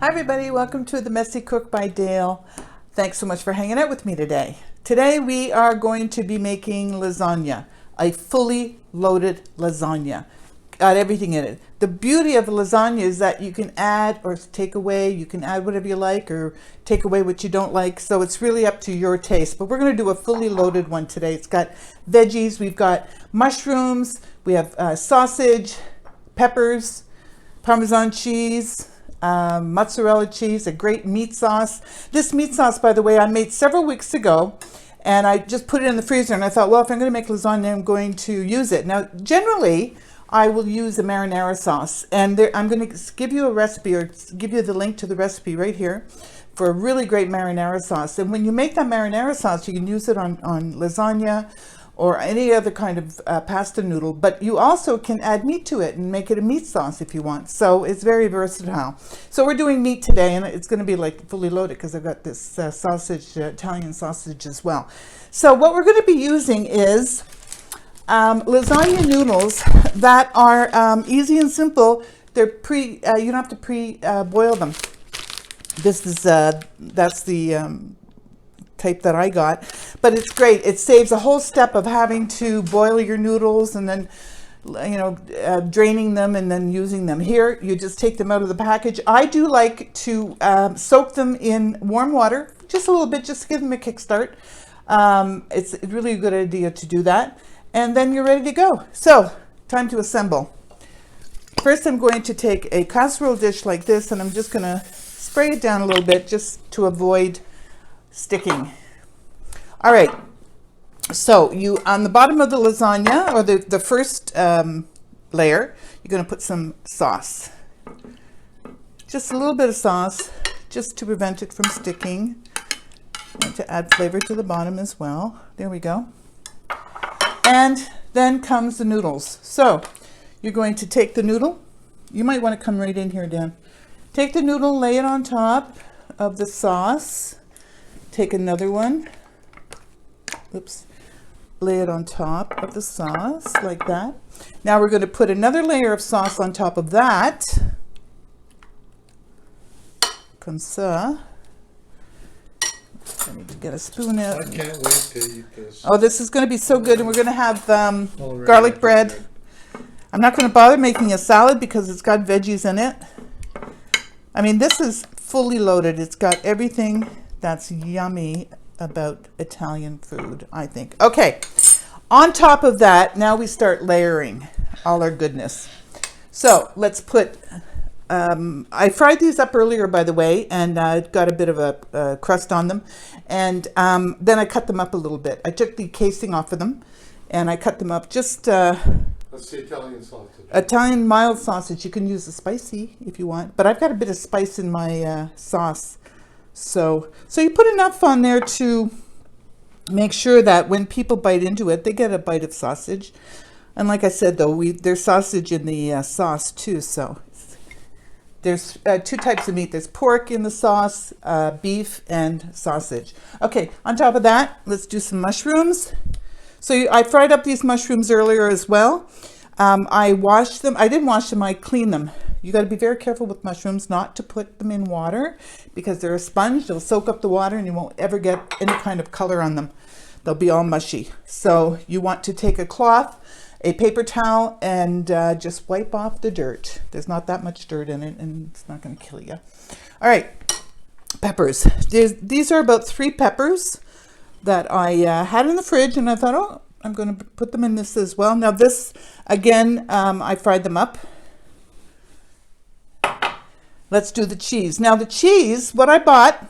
Hi everybody, welcome to the Messy Cook by Dale. Thanks so much for hanging out with me today. Today we are going to be making lasagna, a fully loaded lasagna. Got everything in it. The beauty of the lasagna is that you can add or take away, you can add whatever you like or take away what you don't like. So it's really up to your taste. But we're going to do a fully loaded one today. It's got veggies, we've got mushrooms, we have sausage, peppers, Parmesan cheese, mozzarella cheese, a great meat sauce. This meat sauce, by the way, I made several weeks ago and I just put it in the freezer and I thought, well, if I'm going to make lasagna, I'm going to use it. Now, generally, I will use a marinara sauce, and I'm going to give you a recipe or give you the link to the recipe right here for a really great marinara sauce. And when you make that marinara sauce, you can use it on lasagna or any other kind of pasta noodle, but you also can add meat to it and make it a meat sauce if you want. So it's very versatile. So we're doing meat today, and it's going to be like fully loaded because I've got this sausage, Italian sausage as well. So what we're going to be using is lasagna noodles that are easy and simple. They're you don't have to pre-boil them. This is that's the type that I got, but it's great. It saves a whole step of having to boil your noodles and then draining them and then using them. Here you just take them out of the package. I do like to soak them in warm water just a little bit, just to give them a kickstart. It's really a good idea to do that, and then you're ready to go. So time to assemble. First, I'm going to take a casserole dish like this, and I'm just going to spray it down a little bit just to avoid sticking. All right, so you on the bottom of the lasagna, or the first layer, you're going to put some sauce, just a little bit of sauce, just to prevent it from sticking and to add flavor to the bottom as well. There we go. And then comes the noodles. So you're going to take the noodle. You might want to come right in here, Dan. Take the noodle, lay it on top of the sauce. Take another one, oops, lay it on top of the sauce like that. Now we're going to put another layer of sauce on top of that, comme ça. I need to get a spoon out. I can't wait to eat this. Oh, this is going to be so good, and we're going to have garlic bread. I'm not going to bother making a salad because it's got veggies in it. I mean, this is fully loaded. It's got everything that's yummy about Italian food, I think. Okay, on top of that, now we start layering all our goodness. So let's put, I fried these up earlier, by the way, and it got a bit of a crust on them. And then I cut them up a little bit. I took the casing off of them and I cut them up just... That's the Italian sausage. Italian mild sausage. You can use the spicy if you want, but I've got a bit of spice in my sauce. So you put enough on there to make sure that when people bite into it, they get a bite of sausage. And like I said, though, there's sausage in the sauce too. So there's two types of meat. There's pork in the sauce, beef, and sausage. Okay, on top of that, let's do some mushrooms. So I fried up these mushrooms earlier as well. I washed them. I didn't wash them. I cleaned them. You got to be very careful with mushrooms not to put them in water because they're a sponge. They'll soak up the water and you won't ever get any kind of color on them. They'll be all mushy. So you want to take a cloth, a paper towel, and just wipe off the dirt. There's not that much dirt in it and it's not going to kill you. All right, peppers. These are about 3 peppers that I had in the fridge, and I thought, oh, I'm going to put them in this as well. Now this, again, I fried them up. Let's do the cheese. Now the cheese, what I bought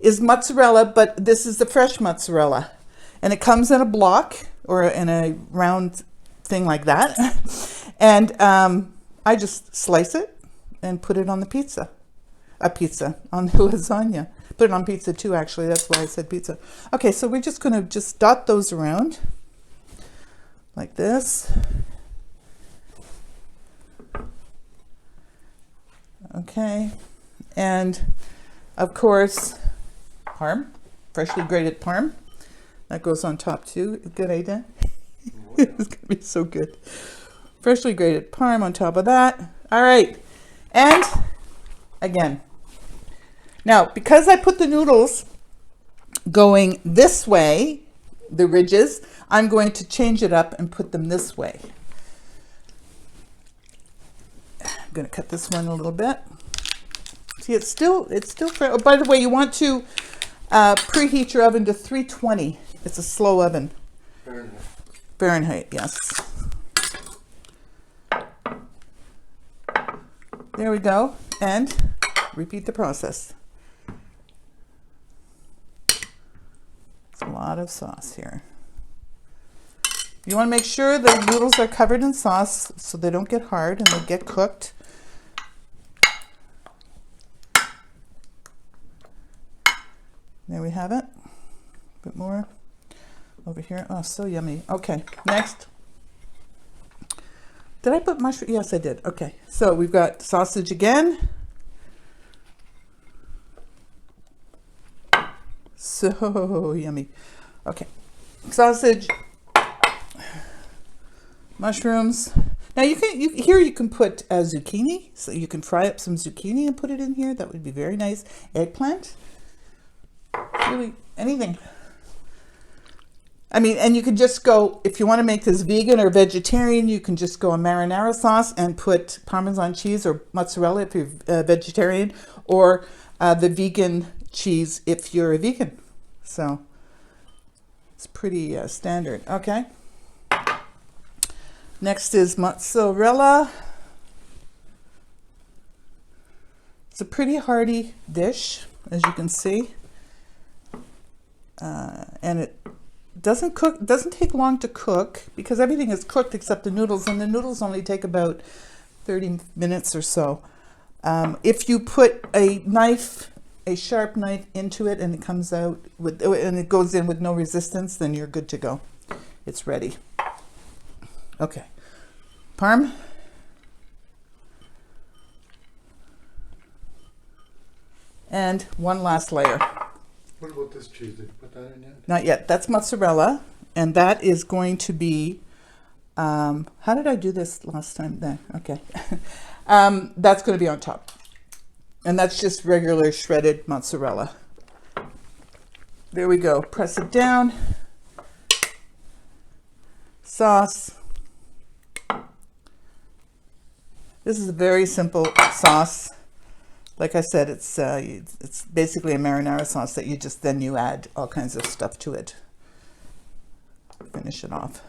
is mozzarella, but this is the fresh mozzarella. And it comes in a block or in a round thing like that. And I just slice it and put it on the pizza. On the lasagna. Put it on pizza too, actually. That's why I said pizza. Okay, so we're just going to just dot those around like this. Okay, and of course, parm, freshly grated parm. That goes on top too. Good idea. It's gonna be so good. Freshly grated parm on top of that. All right, and again, Now, because I put the noodles going this way, the ridges, I'm going to change it up and put them this way. I'm going to cut this one a little bit. See, it's still oh, by the way, you want to preheat your oven to 320. It's a slow oven. Fahrenheit, yes. There we go. And repeat the process. It's a lot of sauce here. You want to make sure the noodles are covered in sauce so they don't get hard and they get cooked. There we have it. A bit more over here. Oh, so yummy. Okay, next. Did I put mushroom? Yes, I did. Okay, so we've got sausage again. So yummy. Okay, sausage, mushrooms. Now you can put zucchini, so you can fry up some zucchini and put it in here. That would be very nice. Eggplant, really anything. I mean, and you could just go, if you want to make this vegan or vegetarian, you can just go a marinara sauce and put Parmesan cheese or mozzarella if you're vegetarian, or the vegan cheese if you're a vegan. So it's pretty standard. Okay. Next is mozzarella. It's a pretty hearty dish, as you can see, and it doesn't take long to cook because everything is cooked except the noodles, and the noodles only take about 30 minutes or so. If you put a sharp knife into it and it comes out and it goes in with no resistance, then you're good to go. It's ready. Okay, parm. And one last layer. What about this cheese? Did you put that in yet? Not yet. That's mozzarella, and that is going to be. How did I do this last time? There. Okay. That's going to be on top, and that's just regular shredded mozzarella. There we go. Press it down. Sauce. This is a very simple sauce. Like I said, it's basically a marinara sauce that you add all kinds of stuff to it. Finish it off.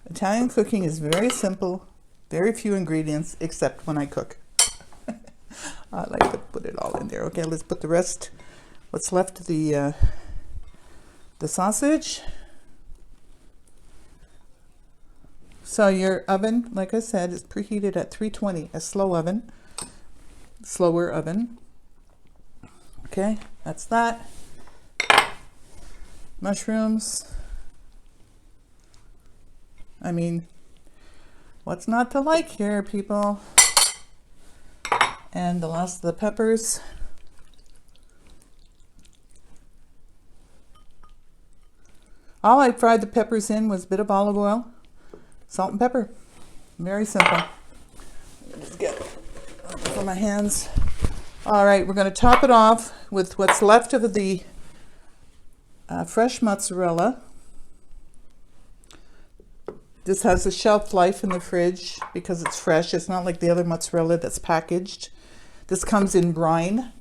Italian cooking is very simple, very few ingredients, except when I cook. I like to put it all in there. Okay, let's put the rest, what's left of the sausage. So your oven, like I said, is preheated at 320, a slower oven. Okay, that's that. Mushrooms. I mean, what's not to like here, people? And the last of the peppers. All I fried the peppers in was a bit of olive oil, salt and pepper. Very simple. Just get it for my hands. All right, we're going to top it off with what's left of the fresh mozzarella. This has a shelf life in the fridge because it's fresh. It's not like the other mozzarella that's packaged. This comes in brine.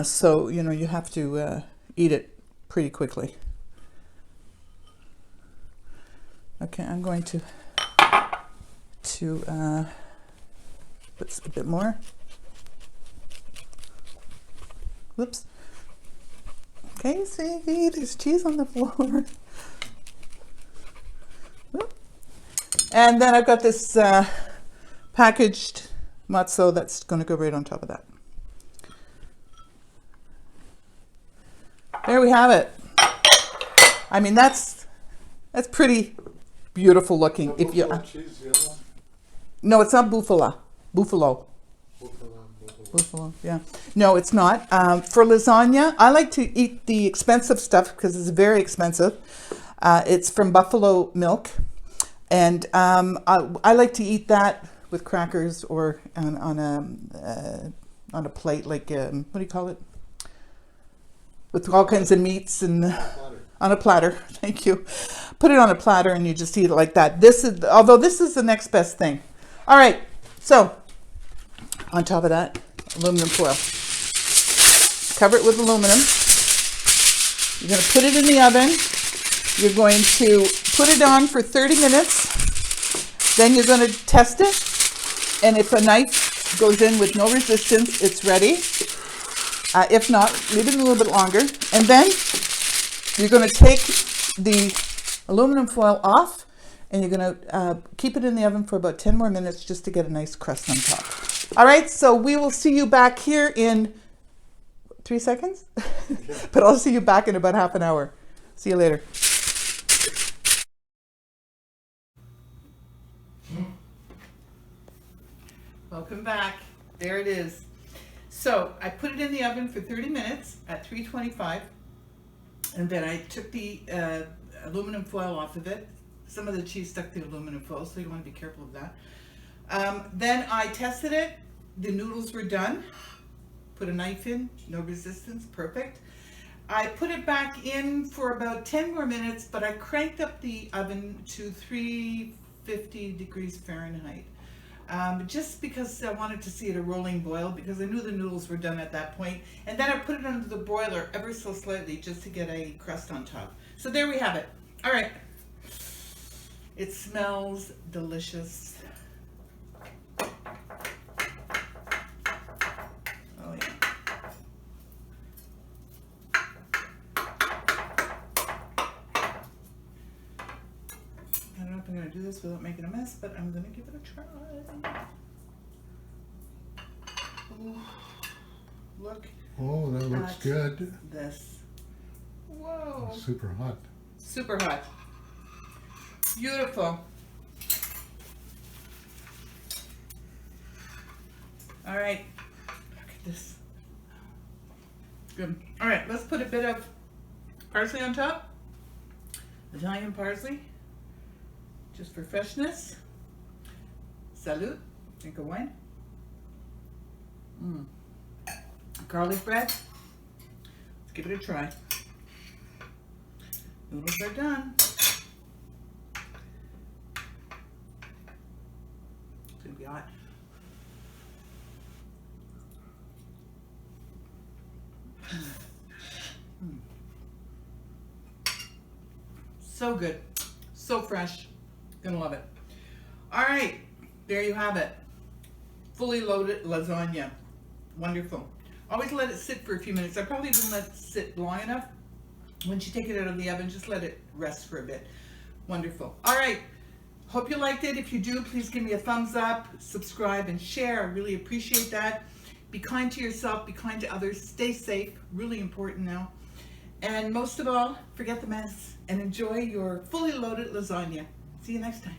So, you know, you have to eat it pretty quickly. Okay, I'm going to put a bit more. Whoops. Okay, see, there's cheese on the floor. And then I've got this packaged matzo that's going to go right on top of that. There we have it. I mean, that's pretty beautiful looking. If you cheese, the other one? No, it's not buffalo. Buffalo, yeah. No, it's not. For lasagna, I like to eat the expensive stuff because it's very expensive. It's from buffalo milk. And I like to eat that with crackers or on a plate, like, what do you call it? With all kinds of meats and on a platter. Thank you. Put it on a platter and you just eat it like that. Although this is the next best thing. All right. So on top of that, aluminum foil. Cover it with aluminum. You're going to put it in the oven. You're going to put it on for 30 minutes. Then you're going to test it. And if a knife goes in with no resistance, it's ready. If not, leave it a little bit longer. And then you're going to take the aluminum foil off and you're going to keep it in the oven for about 10 more minutes just to get a nice crust on top. All right, so we will see you back here in 3 seconds, but I'll see you back in about half an hour. See you later. Welcome back. There it is. So I put it in the oven for 30 minutes at 325, and then I took the aluminum foil off of it. Some of the cheese stuck to the aluminum foil, so you want to be careful of that. Then I tested it. The noodles were done. Put a knife in, no resistance, perfect. I put it back in for about 10 more minutes, but I cranked up the oven to 350 degrees Fahrenheit. Just because I wanted to see it a rolling boil, because I knew the noodles were done at that point. And then I put it under the broiler ever so slightly just to get a crust on top. So there we have it. All right. It smells delicious. Oh yeah. I don't know if I'm going to do this without making a mess, but I'm going to give it a try. Ooh, look. Oh, that looks good. This. Whoa. Super hot. Super hot. Beautiful. All right. Look at this. Good. All right, let's put a bit of parsley on top. Italian parsley. Just for freshness. Salute. Drink of wine. Garlic bread. Let's give it a try. Noodles are done. It's gonna be hot. So good. So fresh. Gonna love it. All right, there you have it. Fully loaded lasagna. Wonderful. Always let it sit for a few minutes. I probably didn't let it sit long enough. Once you take it out of the oven, just let it rest for a bit. Wonderful. All right. Hope you liked it. If you do, please give me a thumbs up, subscribe, and share. I really appreciate that. Be kind to yourself. Be kind to others. Stay safe. Really important now. And most of all, forget the mess and enjoy your fully loaded lasagna. See you next time.